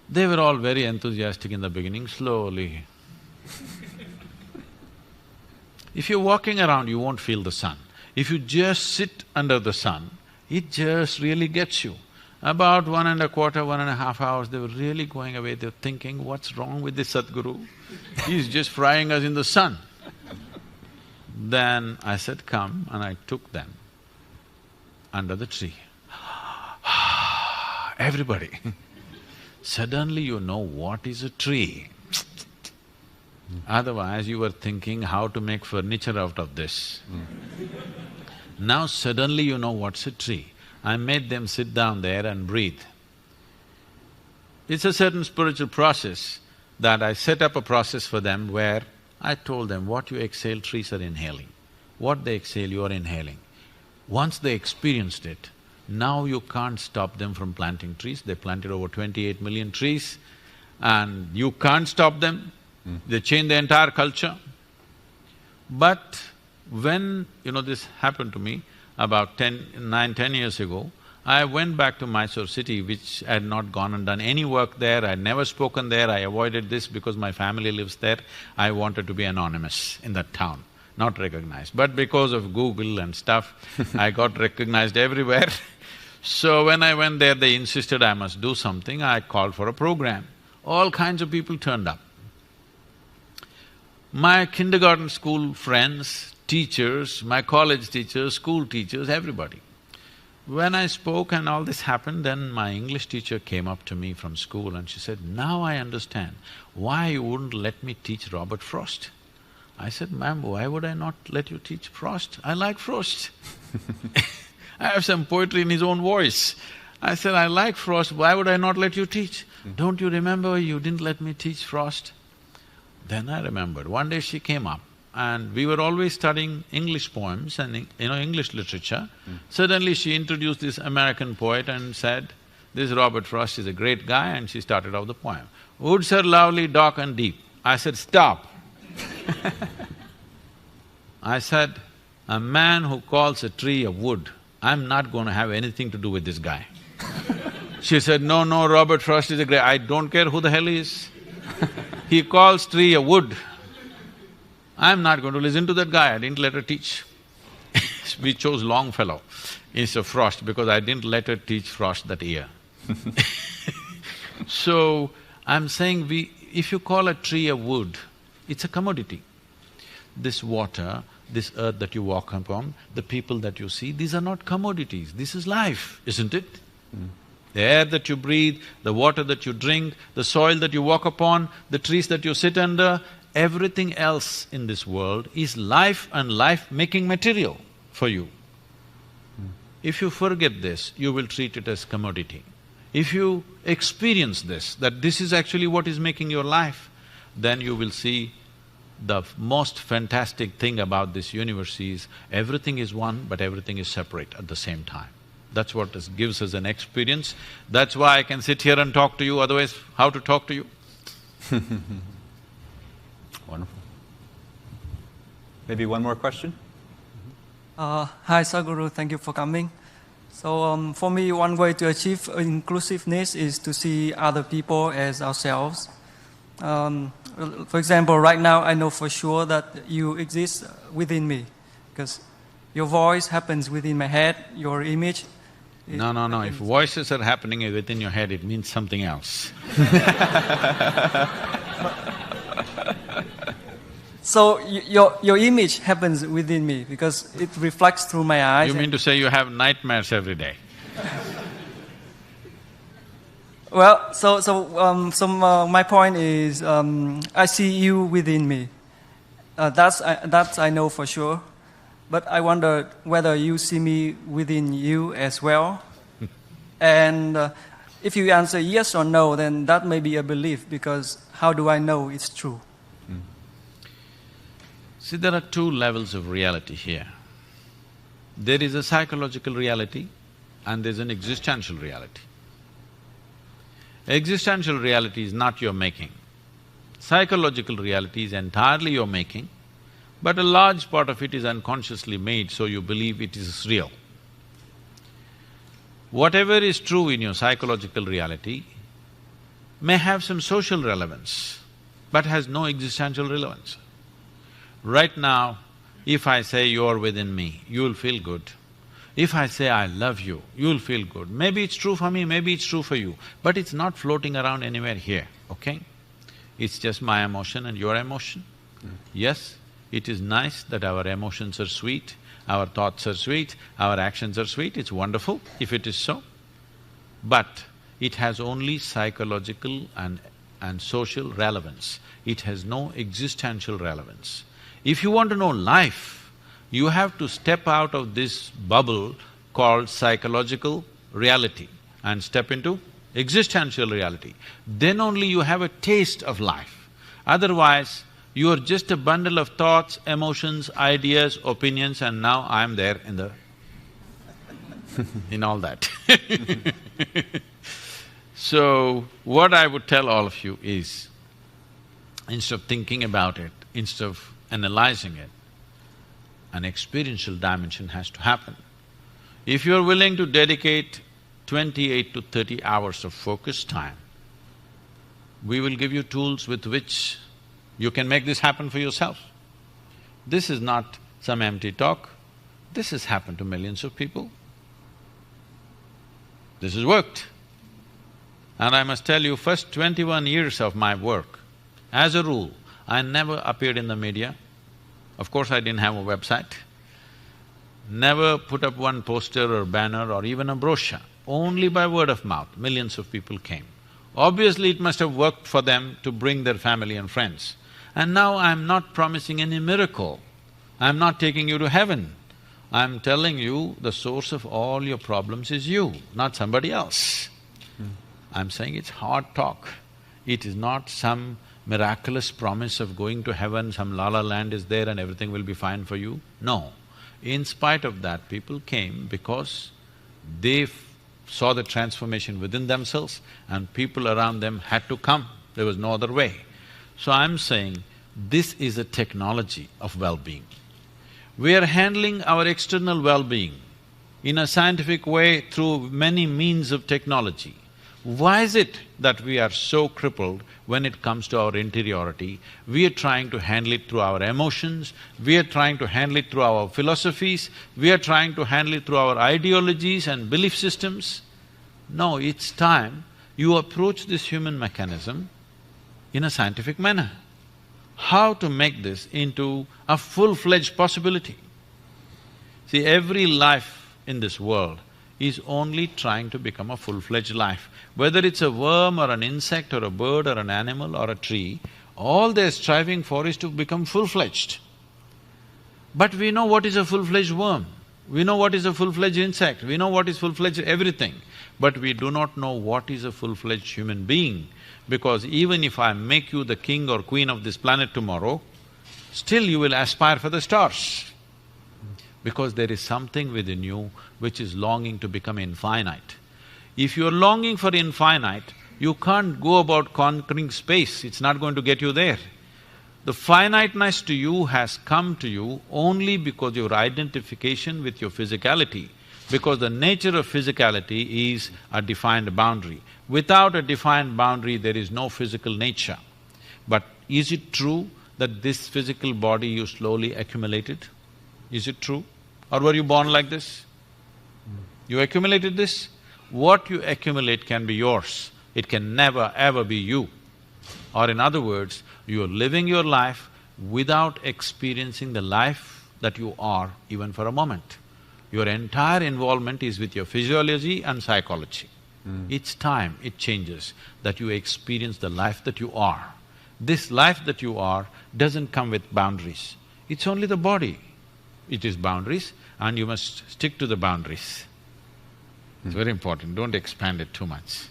They were all very enthusiastic in the beginning, slowly. If you're walking around, you won't feel the sun. If you just sit under the sun, it just really gets you. About 1.25, 1.5 hours, they were really going away, they were thinking, what's wrong with this Sadguru? He's just frying us in the sun. Then I said, come, and I took them under the tree. Everybody. Suddenly you know what is a tree. Otherwise you were thinking how to make furniture out of this. Now suddenly you know what's a tree. I made them sit down there and breathe. It's a certain spiritual process that I set up a process for them where I told them, what you exhale, trees are inhaling. What they exhale, you are inhaling. Once they experienced it, now you can't stop them from planting trees. They planted over 28 million trees and you can't stop them. They changed the entire culture. But when, this happened to me about 9, 10 years ago, I went back to Mysore city, which I had not gone and done any work there, I had never spoken there, I avoided this because my family lives there. I wanted to be anonymous in that town, not recognized. But because of Google and stuff, I got recognized everywhere. So when I went there, they insisted I must do something, I called for a program. All kinds of people turned up. My kindergarten school friends, teachers, my college teachers, school teachers, everybody. When I spoke and all this happened, then my English teacher came up to me from school and she said, now I understand why you wouldn't let me teach Robert Frost. I said, ma'am, why would I not let you teach Frost? I like Frost. I have some poetry in his own voice. I said, I like Frost, why would I not let you teach? Don't you remember you didn't let me teach Frost? Then I remembered, one day she came up and we were always studying English poems and English literature. Suddenly she introduced this American poet and said, this Robert Frost is a great guy, and she started off the poem. Woods are lovely, dark and deep. I said, stop. I said, a man who calls a tree a wood, I'm not going to have anything to do with this guy. She said, no, Robert Frost is a great… I don't care who the hell he is. He calls tree a wood. I'm not going to listen to that guy, I didn't let her teach. We chose Longfellow instead of Frost because I didn't let her teach Frost that year. So, I'm saying if you call a tree a wood, it's a commodity. This water, this earth that you walk upon, the people that you see, these are not commodities, this is life, isn't it? The air that you breathe, the water that you drink, the soil that you walk upon, the trees that you sit under, everything else in this world is life and life-making material for you. If you forget this, you will treat it as commodity. If you experience this, that this is actually what is making your life, then you will see the most fantastic thing about this universe is everything is one, but everything is separate at the same time. That's what gives us an experience. That's why I can sit here and talk to you, otherwise how to talk to you?
Wonderful. Maybe one more question?
Hi Sadguru, thank you for coming. So for me, one way to achieve inclusiveness is to see other people as ourselves. For example, right now I know for sure that you exist within me, because your voice happens within my head, your image.
No. If voices are happening within your head, it means something else.
So your image happens within me because it reflects through my eyes.
You mean to say you have nightmares every day?
Well, so my point is, I see you within me. That's I know for sure. But I wonder whether you see me within you as well. And if you answer yes or no, then that may be a belief, because how do I know it's true?
See, there are two levels of reality here. There is a psychological reality and there's an existential reality. Existential reality is not your making. Psychological reality is entirely your making, but a large part of it is unconsciously made, so you believe it is real. Whatever is true in your psychological reality may have some social relevance, but has no existential relevance. Right now, if I say you're within me, you'll feel good. If I say I love you, you'll feel good. Maybe it's true for me, maybe it's true for you, but it's not floating around anywhere here, okay? It's just my emotion and your emotion. Yes, it is nice that our emotions are sweet, our thoughts are sweet, our actions are sweet, it's wonderful if it is so. But it has only psychological and social relevance. It has no existential relevance. If you want to know life, you have to step out of this bubble called psychological reality and step into existential reality. Then only you have a taste of life. Otherwise, you are just a bundle of thoughts, emotions, ideas, opinions, and now I'm there in the… in all that. So, what I would tell all of you is, instead of thinking about it, instead of analyzing it, an experiential dimension has to happen. If you're willing to dedicate 28 to 30 hours of focus time, we will give you tools with which you can make this happen for yourself. This is not some empty talk, this has happened to millions of people. This has worked. And I must tell you, first 21 years of my work, as a rule, I never appeared in the media. Of course, I didn't have a website. Never put up one poster or banner or even a brochure. Only by word of mouth, millions of people came. Obviously, it must have worked for them to bring their family and friends. And now I'm not promising any miracle. I'm not taking you to heaven. I'm telling you the source of all your problems is you, not somebody else. I'm saying it's hard talk. It is not some miraculous promise of going to heaven, some la-la land is there and everything will be fine for you. No. In spite of that, people came because they saw the transformation within themselves and people around them had to come. There was no other way. So I'm saying, this is a technology of well-being. We are handling our external well-being in a scientific way through many means of technology. Why is it that we are so crippled when it comes to our interiority? We are trying to handle it through our emotions, we are trying to handle it through our philosophies, we are trying to handle it through our ideologies and belief systems. No, it's time you approach this human mechanism in a scientific manner. How to make this into a full-fledged possibility? See, every life in this world is only trying to become a full-fledged life. Whether it's a worm or an insect or a bird or an animal or a tree, all they're striving for is to become full-fledged. But we know what is a full-fledged worm, we know what is a full-fledged insect, we know what is full-fledged everything, but we do not know what is a full-fledged human being, because even if I make you the king or queen of this planet tomorrow, still you will aspire for the stars. Because there is something within you which is longing to become infinite. If you're longing for infinite, you can't go about conquering space, it's not going to get you there. The finiteness to you has come to you only because your identification with your physicality. because the nature of physicality is a defined boundary. Without a defined boundary, there is no physical nature. But is it true that this physical body you slowly accumulated? Is it true? Or were you born like this? You accumulated this? What you accumulate can be yours. It can never ever be you. Or in other words, you are living your life without experiencing the life that you are even for a moment. Your entire involvement is with your physiology and psychology. Each time it changes that you experience the life that you are. This life that you are doesn't come with boundaries. It's only the body. It is boundaries and you must stick to the boundaries. It's very important, don't expand it too much.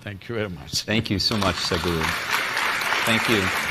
Thank you very much.
Thank you so much, Sadguru. Thank you.